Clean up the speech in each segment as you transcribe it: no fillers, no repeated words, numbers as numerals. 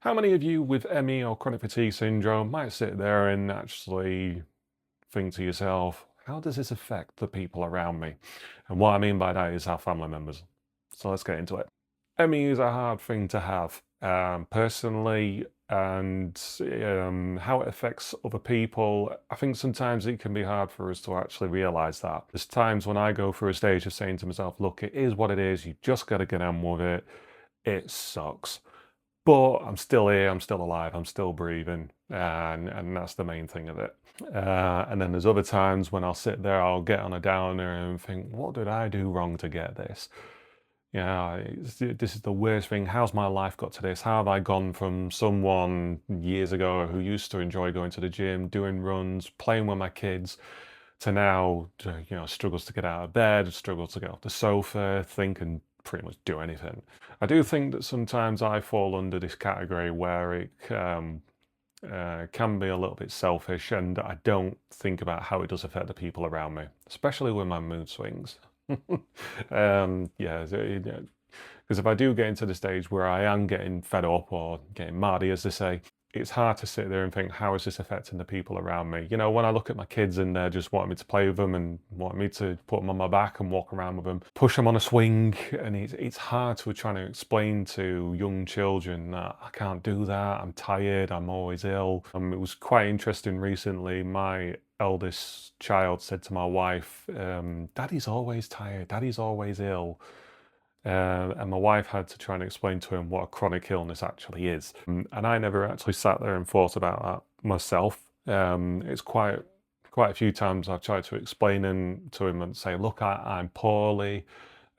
How many of you with ME or chronic fatigue syndrome might sit there and actually think to yourself, how does this affect the people around me? And what I mean by that is our family members. So let's get into it. ME is a hard thing to have personally, and how it affects other people. I think sometimes it can be hard for us to actually realize that. There's times when I go through a stage of saying to myself, look, it is what it is. You just got to get on with it. It sucks. But I'm still here, I'm still alive, I'm still breathing, and that's the main thing of it. And then there's other times when I'll sit there, I'll get on a downer and think, what did I do wrong to get this? This is the worst thing. How's my life got to this? How have I gone from someone years ago who used to enjoy going to the gym, doing runs, playing with my kids, to now, struggles to get out of bed, struggles to get off the sofa, think and pretty much do anything. I do think that sometimes I fall under this category where it can be a little bit selfish, and I don't think about how it does affect the people around me, especially with my mood swings. Yeah, because if I do get into the stage where I am getting fed up or getting mardy, as they say, it's hard to sit there and think, how is this affecting the people around me? You know, when I look at my kids and they're just wanting me to play with them and wanting me to put them on my back and walk around with them, push them on a swing, and it's hard to try to explain to young children that I can't do that, I'm tired, I'm always ill. It was quite interesting recently, my eldest child said to my wife, Daddy's always tired, Daddy's always ill. And my wife had to try and explain to him what a chronic illness actually is. And I never actually sat there and thought about that myself. It's quite a few times I've tried to explain to him and say, look, I'm poorly,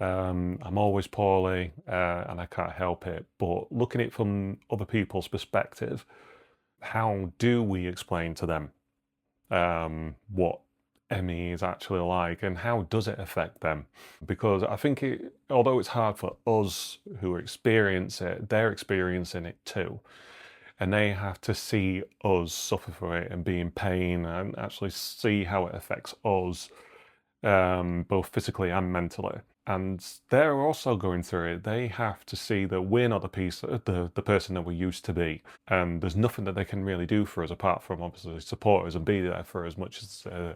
I'm always poorly, and I can't help it. But looking at it from other people's perspective, how do we explain to them what ME is actually like, and how does it affect them? Because I think although it's hard for us who experience it, they're experiencing it too. And they have to see us suffer for it and be in pain and actually see how it affects us, both physically and mentally. And they're also going through it. They have to see that we're not the person that we used to be, and there's nothing that they can really do for us apart from obviously support us and be there for as much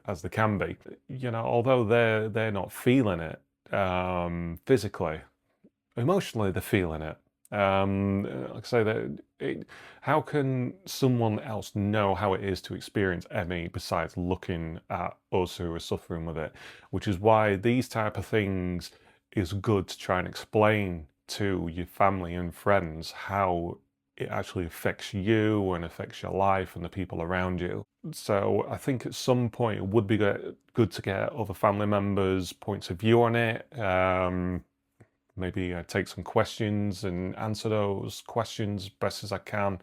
as they can be. You know, although they're not feeling it physically, emotionally they're feeling it. Like I say, how can someone else know how it is to experience ME besides looking at us who are suffering with it? Which is why these type of things is good to try and explain to your family and friends how it actually affects you and affects your life and the people around you. So I think at some point it would be good to get other family members' points of view on it. Maybe take some questions and answer those questions best as I can.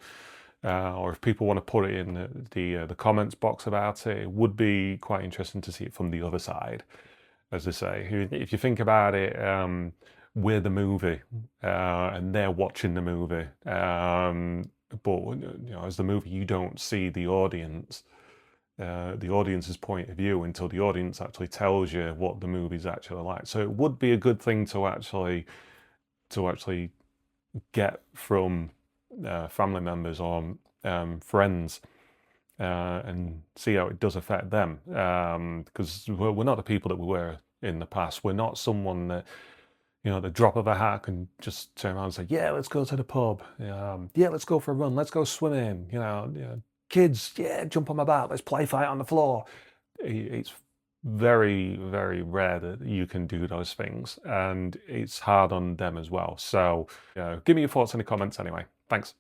Or if people want to put it in the comments box about it, it would be quite interesting to see it from the other side. As they say, if you think about it, we're the movie and they're watching the movie. But as the movie, you don't see the audience's point of view until the audience actually tells you what the movie's actually like. So it would be a good thing to actually get from family members or friends and see how it does affect them, because we're not the people that we were in the past. We're not someone that, the drop of a hat can just turn around and say, yeah, let's go to the pub, yeah, let's go for a run, let's go swimming, kids, yeah, jump on my back, let's play fight on the floor. It's very, very rare that you can do those things, and it's hard on them as well. So give me your thoughts in the comments anyway. Thanks.